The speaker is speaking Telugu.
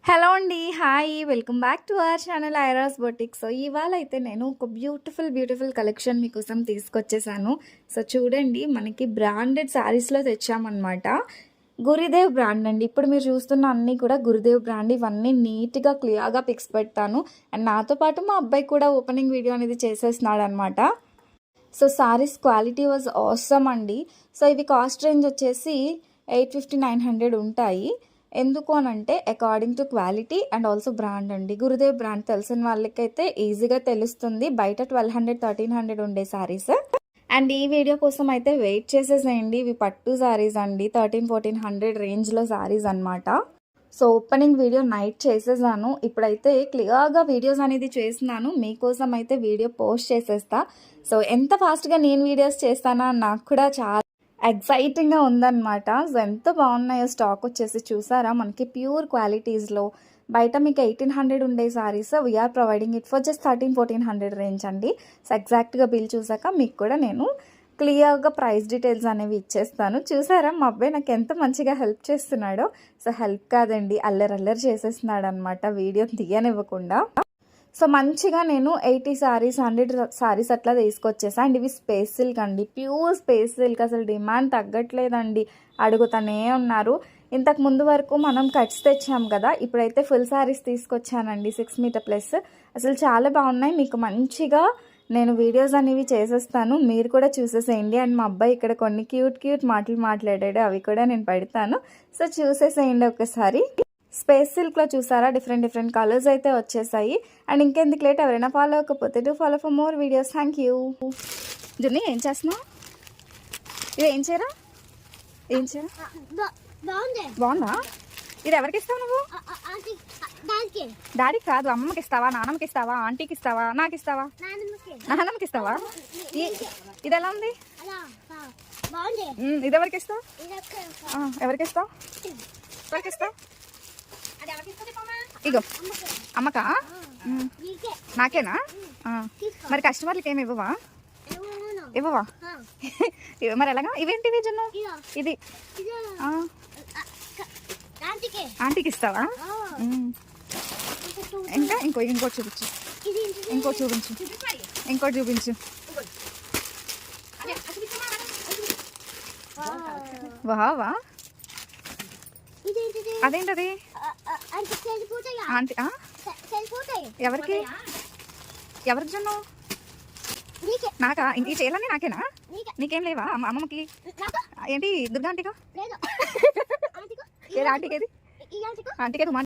హలో అండి. Hi. Welcome back to our channel Iras boutique. So ఇవాళ అయితే నేను ఒక బ్యూటిఫుల్ కలెక్షన్ మీకోసం తీసుకొచ్చేసాను. సో చూడండి, మనకి బ్రాండెడ్ శారీస్లో తెచ్చామన్నమాట. గురుదేవ్ బ్రాండ్ అండి. ఇప్పుడు మీరు చూస్తున్న అన్నీ కూడా గురుదేవ్ బ్రాండ్. ఇవన్నీ నీట్గా క్లియర్గా పిక్స్ పెడతాను. అండ్ నాతో పాటు మా అబ్బాయి కూడా ఓపెనింగ్ వీడియో అనేది చేసేస్తున్నాడు అనమాట. So saris quality was awesome అండి. సో ఇవి కాస్ట్ రేంజ్ వచ్చేసి 850-900 ఉంటాయి. ఎందుకు అని అంటే according to quality and also brand అండి. గురుదేవ్ బ్రాండ్ తెలిసిన వాళ్ళకైతే ఈజీగా తెలుస్తుంది. బయట 1200-1300 ఉండే శారీస్. అండ్ ఈ వీడియో కోసం అయితే వెయిట్ చేసేసేయండి. ఇవి పట్టు శారీస్ అండి. 1300-1400 రేంజ్లో శారీస్ అనమాట. సో ఓపెనింగ్ వీడియో నైట్ చేసేసాను. ఇప్పుడైతే క్లియర్గా వీడియోస్ అనేది చేస్తున్నాను. మీకోసం అయితే వీడియో పోస్ట్ చేసేస్తా. సో ఎంత ఫాస్ట్గా నేను వీడియోస్ చేస్తానా నాకు కూడా చాలా ఎక్సైటింగ్గా ఉందన్నమాట. సో ఎంత బాగున్నాయో స్టాక్ వచ్చేసి చూసారా. మనకి ప్యూర్ క్వాలిటీస్లో బయట మీకు 1800 ఉండే saris we are providing it for just 1300-1400 range అండి. సో ఎగ్జాక్ట్గా బిల్ చూసాక మీకు కూడా నేను క్లియర్గా ప్రైస్ డీటెయిల్స్ అనేవి ఇచ్చేస్తాను. చూసారా మా అబ్బాయి నాకు ఎంత మంచిగా హెల్ప్ చేస్తున్నాడో. సో హెల్ప్ కాదండి, అల్లరి చేసేస్తున్నాడు అనమాట వీడియో తీయనివ్వకుండా. సో మంచిగా నేను 80 సారీస్ 100 సారీస్ అట్లా తీసుకొచ్చేసా. అండ్ ఇవి స్పేస్ సిల్క్ అండి. Pure space silk. అసలు డిమాండ్ తగ్గట్లేదండి, అడుగుతూనే ఉన్నారు. ఇంతకు ముందు వరకు మనం కట్స్ తెచ్చాం కదా, ఇప్పుడైతే ఫుల్ సారీస్ తీసుకొచ్చానండి 6 మీటర్ ప్లస్. అసలు చాలా బాగున్నాయి. మీకు మంచిగా నేను వీడియోస్ అనేవి చేసేస్తాను, మీరు కూడా చూసేసేయండి. అండ్ మా అబ్బాయి ఇక్కడ కొన్ని క్యూట్ మాటలు మాట్లాడాడు, అవి కూడా నేను పెడతాను. సో చూసేసేయండి ఒకసారి. స్పేస్ సిల్క్లో చూసారా డిఫరెంట్ కలర్స్ అయితే వచ్చేసాయి. అండ్ ఇంకెందుకు లేట్, ఎవరైనా ఫాలో అవ్వకపోతే do follow for more videos. Thank you. జున్ని ఏం చేస్తున్నావు? ఇది ఏం చేయరా? బాగుందా? ఇది ఎవరికి ఇస్తావు నువ్వు? డాడీకి కాదు, అమ్మకి ఇస్తావా, నాన్నమ్మకి ఇస్తావా, ఆంటీకి ఇస్తావా, నాకు ఇస్తావా? నాన్నమ్మకి ఇస్తావా? ఇది ఎలా ఉంది? ఇది ఎవరికి ఇస్తావు? ఎవరికి ఇస్తావు? ఇగో అమ్మకా? నాకేనా? మరి కస్టమర్లకి ఏమి ఇవ్వవా? మరి ఎలాగా? ఇవేంటివి జున్ను? ఇది ఆంటీకి ఇస్తావా? ఇంకా ఇంకోటి చూపించు. ఇంకోటి చూపించు. వావా, అదేంటది? ఆంటీ ఎవరికి జున్ను? నాకా? ఇంక చేయాలని నాకేనా? నీకేం లేవా? అమ్మమ్మకి ఏంటి? దుర్గా ఆంటీగా? ఆంటీకి